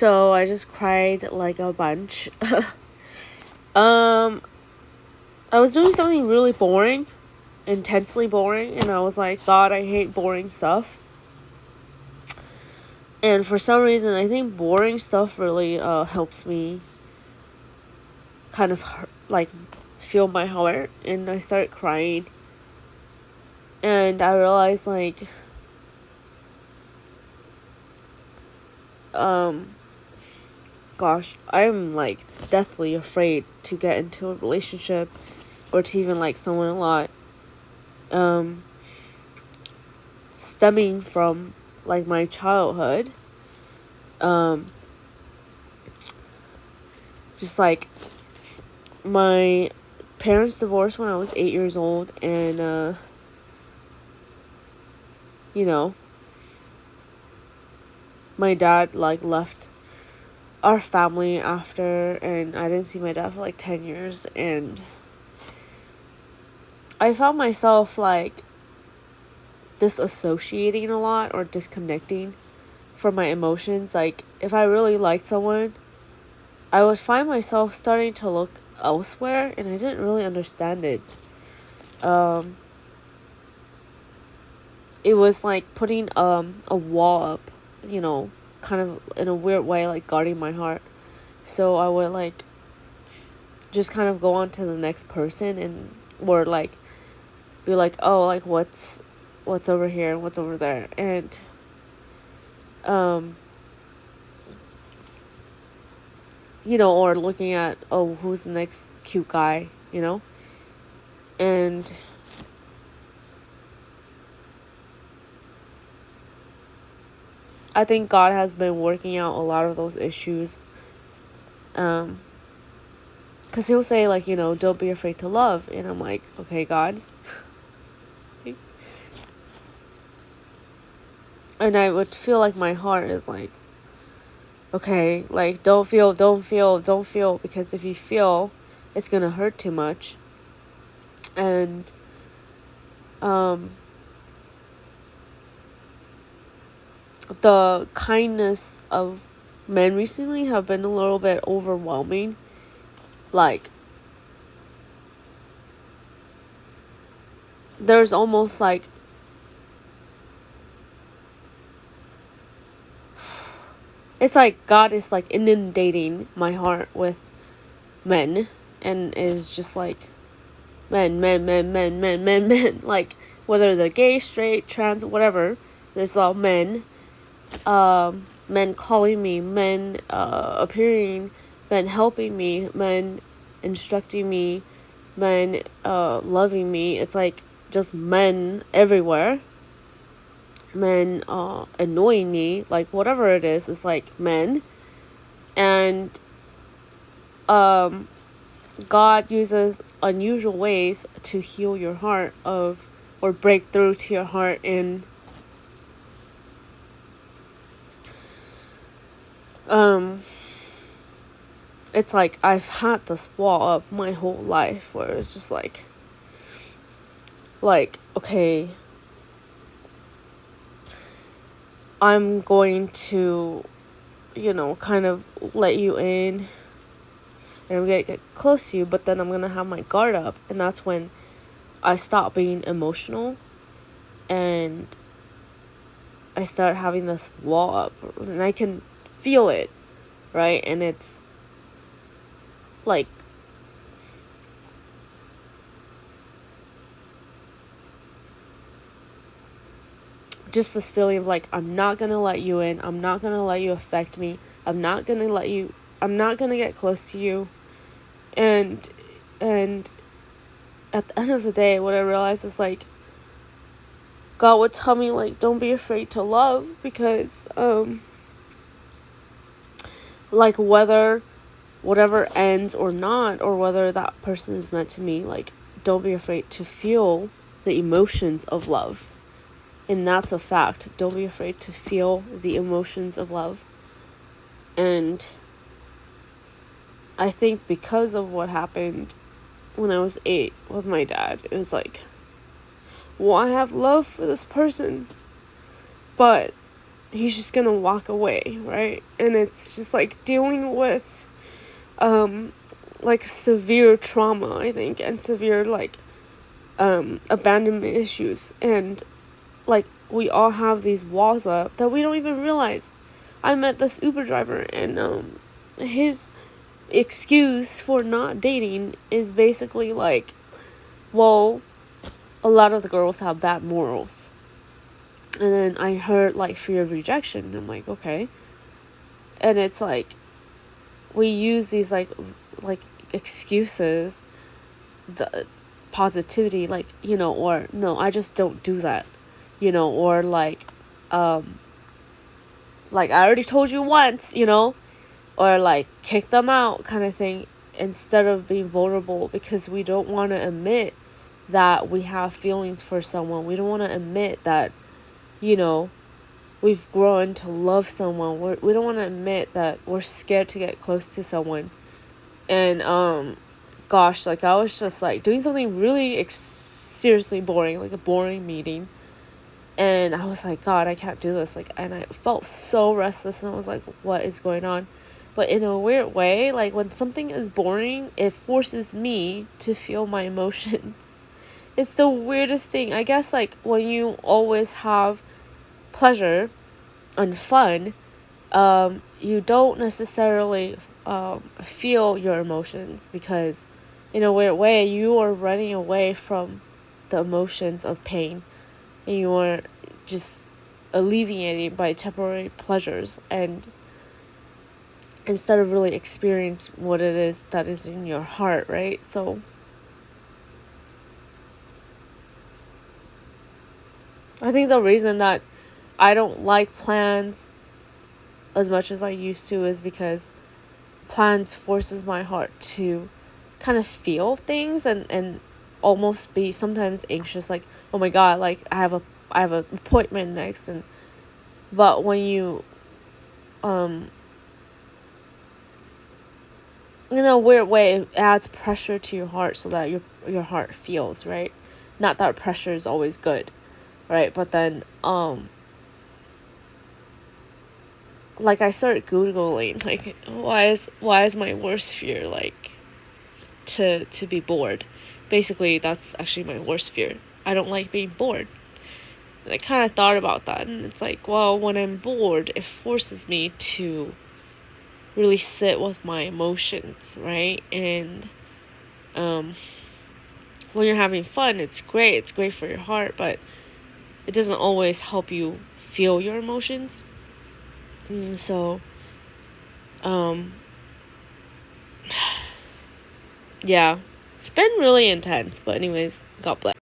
So I just cried like a bunch. I was doing something really boring, intensely boring, and I was like, God, I hate boring stuff. And for some reason, I think boring stuff really helps me kind of like feel my heart, and I started crying. And I realized like gosh, I'm like deathly afraid to get into a relationship or to even like someone a lot. Stemming from like my childhood. Just like my parents divorced when I was 8 years old, and you know, my dad like left our family after, and I didn't see my dad for like 10 years, and I found myself like disassociating a lot or disconnecting from my emotions. Like if I really liked someone, I would find myself starting to look elsewhere, and I didn't really understand it. It was like putting a wall up, kind of in a weird way, like guarding my heart. So I would like just kind of go on to the next person, and or like be like, oh, like what's over here and what's over there, and or looking at, oh, who's the next cute guy, and I think God has been working out a lot of those issues. Because he'll say, like, don't be afraid to love. And I'm like, okay, God. And I would feel like my heart is like, okay, like, don't feel. Because if you feel, it's going to hurt too much. And, the kindness of men recently have been a little bit overwhelming. Like, there's almost like it's like God is like inundating my heart with men, and is just like men, like whether they're gay, straight, trans, whatever, there's all men. Men calling me, men appearing, men helping me, men instructing me, men loving me. It's like just men everywhere. Men annoying me, like whatever it is, it's like men. And God uses unusual ways to heal your heart or break through to your heart. And it's like I've had this wall up my whole life where it's just like okay, I'm going to kind of let you in, and I'm gonna get close to you, but then I'm gonna have my guard up, and that's when I stop being emotional and I start having this wall up, and I can feel it, right? And it's like just this feeling of like, I'm not gonna let you in, I'm not gonna let you affect me, I'm not gonna get close to you. And at the end of the day, what I realized is like God would tell me like, don't be afraid to love, because like whatever ends or not, or whether that person is meant to me, like don't be afraid to feel the emotions of love. And that's a fact. Don't be afraid to feel the emotions of love. And I think because of what happened when I was 8 with my dad, it was like, well, I have love for this person, but he's just gonna walk away, right? And it's just like dealing with like severe trauma, I think, and severe like abandonment issues, and like we all have these walls up that we don't even realize. I met this Uber driver, and his excuse for not dating is basically like, well, a lot of the girls have bad morals. And then I heard like fear of rejection, and I'm like, okay. And it's like we use these like excuses, the positivity, like, you know, or no, I just don't do that, you know, or like I already told you once, you know, or like kick them out kind of thing, instead of being vulnerable, because we don't want to admit that we have feelings for someone. We don't want to admit that, you know, we've grown to love someone. We don't want to admit that we're scared to get close to someone. And gosh, like I was just like doing something really seriously boring, like a boring meeting, and I was like, God, I can't do this. Like, and I felt so restless, and I was like, what is going on? But in a weird way, like when something is boring, it forces me to feel my emotions. It's the weirdest thing. I guess like when you always have pleasure and fun, you don't necessarily feel your emotions, because in a weird way you are running away from the emotions of pain, and you are just alleviating by temporary pleasures, and instead of really experience what it is that is in your heart, right? So I think the reason that I don't like plans as much as I used to is because plans forces my heart to kind of feel things, and almost be sometimes anxious, like, oh my God, like I have an appointment next. And but when you in a weird way, it adds pressure to your heart, so that your heart feels, right? Not that pressure is always good, right? But then like I started googling like why is my worst fear like to be bored. Basically, that's actually my worst fear. I don't like being bored. And I kind of thought about that, and it's like, well, when I'm bored, it forces me to really sit with my emotions, right? And when you're having fun, it's great. It's great for your heart, but it doesn't always help you feel your emotions. And so, yeah, it's been really intense. But anyways, God bless.